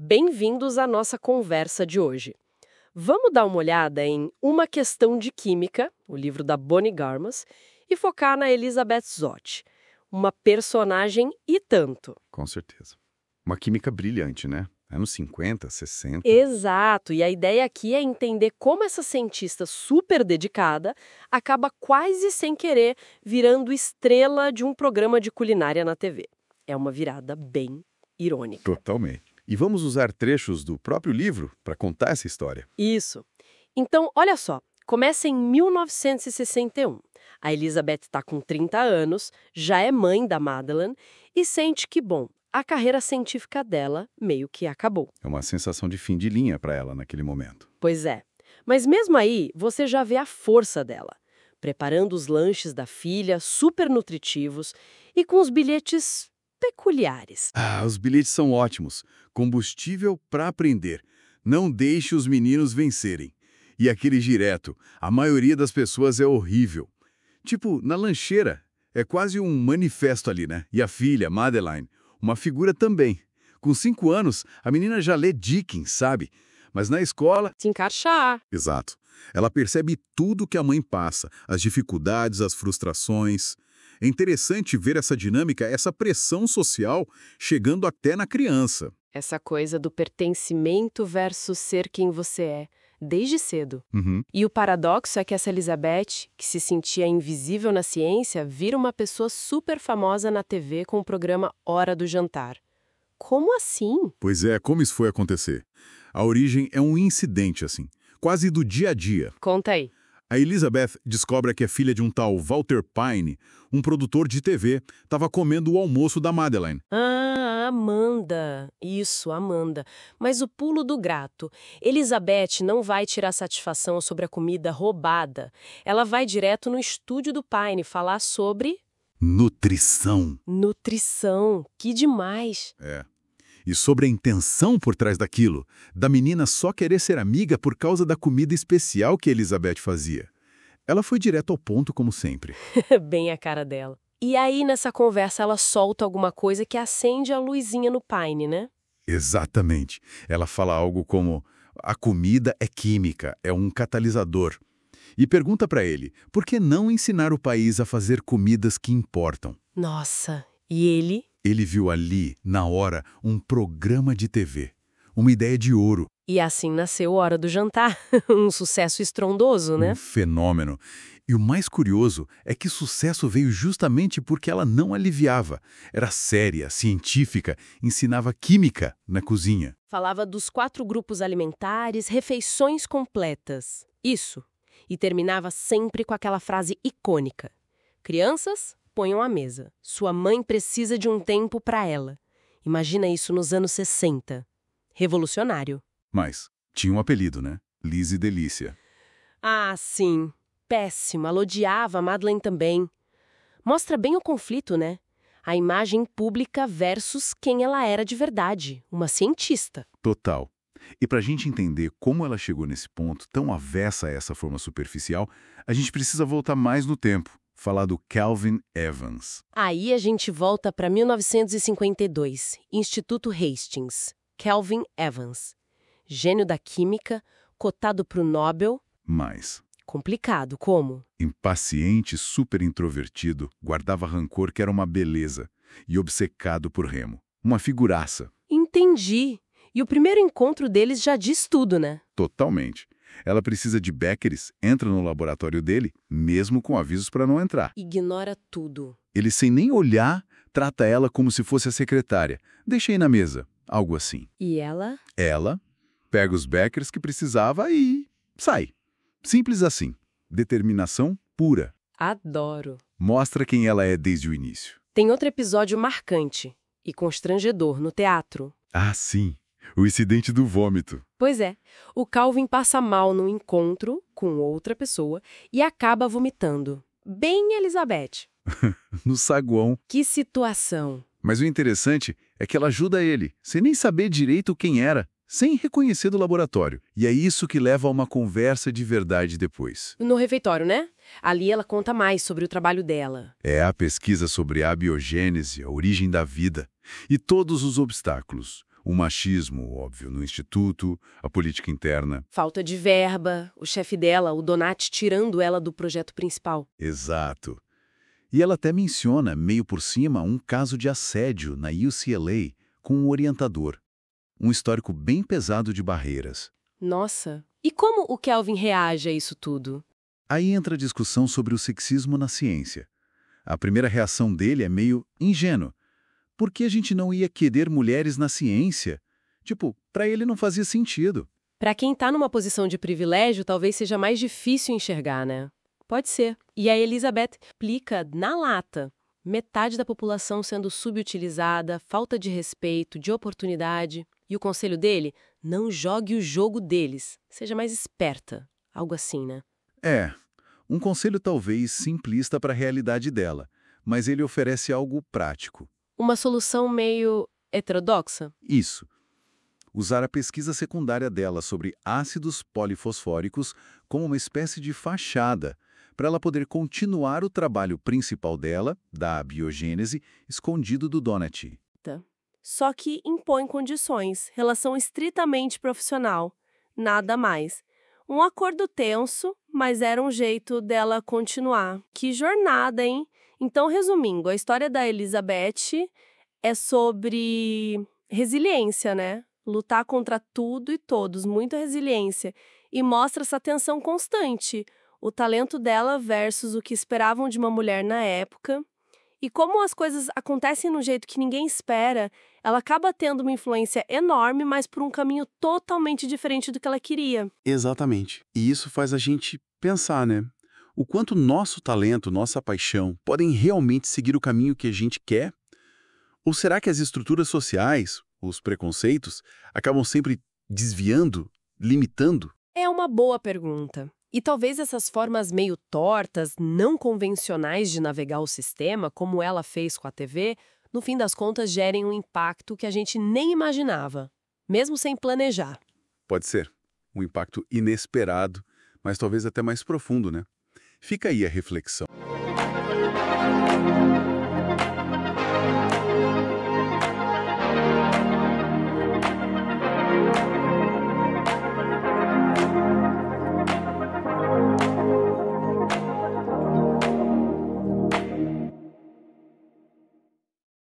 Bem-vindos à nossa conversa de hoje. Vamos dar uma olhada em Uma Questão de Química, o livro da Bonnie Garmus, e focar na Elizabeth Zott, uma personagem e tanto. Com certeza. Uma química brilhante, né? Anos 50, 60. Exato, e a ideia aqui é entender como essa cientista super dedicada acaba quase sem querer virando estrela de um programa de culinária na TV. É uma virada bem irônica. Totalmente. E vamos usar trechos do próprio livro para contar essa história. Isso. Então, olha só, começa em 1961. A Elizabeth está com 30 anos, já é mãe da Madeleine e sente que, bom, a carreira científica dela meio que acabou. É uma sensação de fim de linha para ela naquele momento. Pois é. Mas mesmo aí, você já vê a força dela, preparando os lanches da filha, super nutritivos e com os bilhetes peculiares. Os bilhetes são ótimos. Combustível para aprender. Não deixe os meninos vencerem. E aquele direto. A maioria das pessoas é horrível. Tipo, na lancheira. É quase um manifesto ali, né? E a filha, Madeleine, uma figura também. Com 5 anos, a menina já lê Dickens, sabe? Mas na escola... Se encaixar. Exato. Ela percebe tudo que a mãe passa. As dificuldades, as frustrações... É interessante ver essa dinâmica, essa pressão social chegando até na criança. Essa coisa do pertencimento versus ser quem você é, desde cedo. E o paradoxo é que essa Elizabeth, que se sentia invisível na ciência, vira uma pessoa super famosa na TV com o programa Hora do Jantar. Como assim? Pois é, como isso foi acontecer? A origem é um incidente, assim, quase do dia a dia. Conta aí. A Elizabeth descobre que a filha de um tal Walter Pine, um produtor de TV, estava comendo o almoço da Madeleine. Ah, Amanda. Isso, Amanda. Mas o pulo do gato. Elizabeth não vai tirar satisfação sobre a comida roubada. Ela vai direto no estúdio do Pine falar sobre... Nutrição. Nutrição. Que demais. É. E sobre a intenção por trás daquilo, da menina só querer ser amiga por causa da comida especial que Elizabeth fazia. Ela foi direto ao ponto, como sempre. Bem a cara dela. E aí, nessa conversa, ela solta alguma coisa que acende a luzinha no Pine, né? Exatamente. Ela fala algo como: a comida é química, é um catalisador. E pergunta para ele, por que não ensinar o país a fazer comidas que importam? Nossa, e ele? Ele viu ali, na hora, um programa de TV. Uma ideia de ouro. E assim nasceu Hora do Jantar. Um sucesso estrondoso, né? Um fenômeno. E o mais curioso é que o sucesso veio justamente porque ela não aliviava. Era séria, científica, ensinava química na cozinha. Falava dos 4 grupos alimentares, refeições completas. Isso. E terminava sempre com aquela frase icônica. Crianças, ponham à mesa. Sua mãe precisa de um tempo para ela. Imagina isso nos anos 60. Revolucionário. Mas tinha um apelido, né? Lizzie Delícia. Ah, sim. Péssima. Ela odiava a Madeleine também. Mostra bem o conflito, né? A imagem pública versus quem ela era de verdade. Uma cientista. Total. E para a gente entender como ela chegou nesse ponto tão avessa a essa forma superficial, a gente precisa voltar mais no tempo. Falar do Calvin Evans. Aí a gente volta para 1952, Instituto Hastings. Calvin Evans. Gênio da química, cotado para o Nobel. Mas, Complicado, como? impaciente, super introvertido, guardava rancor que era uma beleza, e obcecado por Remo. Uma figuraça. Entendi. E o primeiro encontro deles já diz tudo, né? Totalmente. Ela precisa de Beckeris, entra no laboratório dele, mesmo com avisos para não entrar. Ignora tudo. Ele, sem nem olhar, trata ela como se fosse a secretária. Deixa aí na mesa. Algo assim. E ela? Ela pega os Beckeris que precisava e sai. Simples assim. Determinação pura. Adoro. Mostra quem ela é desde o início. Tem outro episódio marcante e constrangedor no teatro. Ah, sim. O incidente do vômito. Pois é, o Calvin passa mal num encontro com outra pessoa e acaba vomitando. Bem Elizabeth. No saguão. Que situação. Mas o interessante é que ela ajuda ele, sem nem saber direito quem era, sem reconhecer do laboratório. E é isso que leva a uma conversa de verdade depois. No refeitório, né? Ali ela conta mais sobre o trabalho dela. É a pesquisa sobre a abiogênese, a origem da vida, e todos os obstáculos. O machismo, óbvio, no instituto, a política interna. Falta de verba, o chefe dela, o Donati, tirando ela do projeto principal. Exato. E ela até menciona, meio por cima, um caso de assédio na UCLA com um orientador. Um histórico bem pesado de barreiras. Nossa, e como o Kelvin reage a isso tudo? Aí entra a discussão sobre o sexismo na ciência. A primeira reação dele é meio ingênua. Por que a gente não ia querer mulheres na ciência? Tipo, para ele não fazia sentido. Para quem está numa posição de privilégio, talvez seja mais difícil enxergar, né? Pode ser. E a Elizabeth explica na lata. Metade da população sendo subutilizada, falta de respeito, de oportunidade. E o conselho dele? Não jogue o jogo deles. Seja mais esperta. Algo assim, né? É, um conselho talvez simplista para a realidade dela, mas ele oferece algo prático. Uma solução meio heterodoxa? Isso. Usar a pesquisa secundária dela sobre ácidos polifosfóricos como uma espécie de fachada, para ela poder continuar o trabalho principal dela, da biogênese, escondido do Donati. Só que impõe condições, relação estritamente profissional, nada mais. Um acordo tenso, mas era um jeito dela continuar. Que jornada, hein? Então, resumindo, a história da Elizabeth é sobre resiliência, né? Lutar contra tudo e todos, muita resiliência. E mostra essa tensão constante, o talento dela versus o que esperavam de uma mulher na época. E como as coisas acontecem no jeito que ninguém espera, ela acaba tendo uma influência enorme, mas por um caminho totalmente diferente do que ela queria. Exatamente. E isso faz a gente pensar, né? O quanto nosso talento, nossa paixão, podem realmente seguir o caminho que a gente quer? Ou será que as estruturas sociais, os preconceitos, acabam sempre desviando, limitando? É uma boa pergunta. E talvez essas formas meio tortas, não convencionais de navegar o sistema, como ela fez com a TV, no fim das contas gerem um impacto que a gente nem imaginava, mesmo sem planejar. Pode ser. Um impacto inesperado, mas talvez até mais profundo, né? Fica aí a reflexão.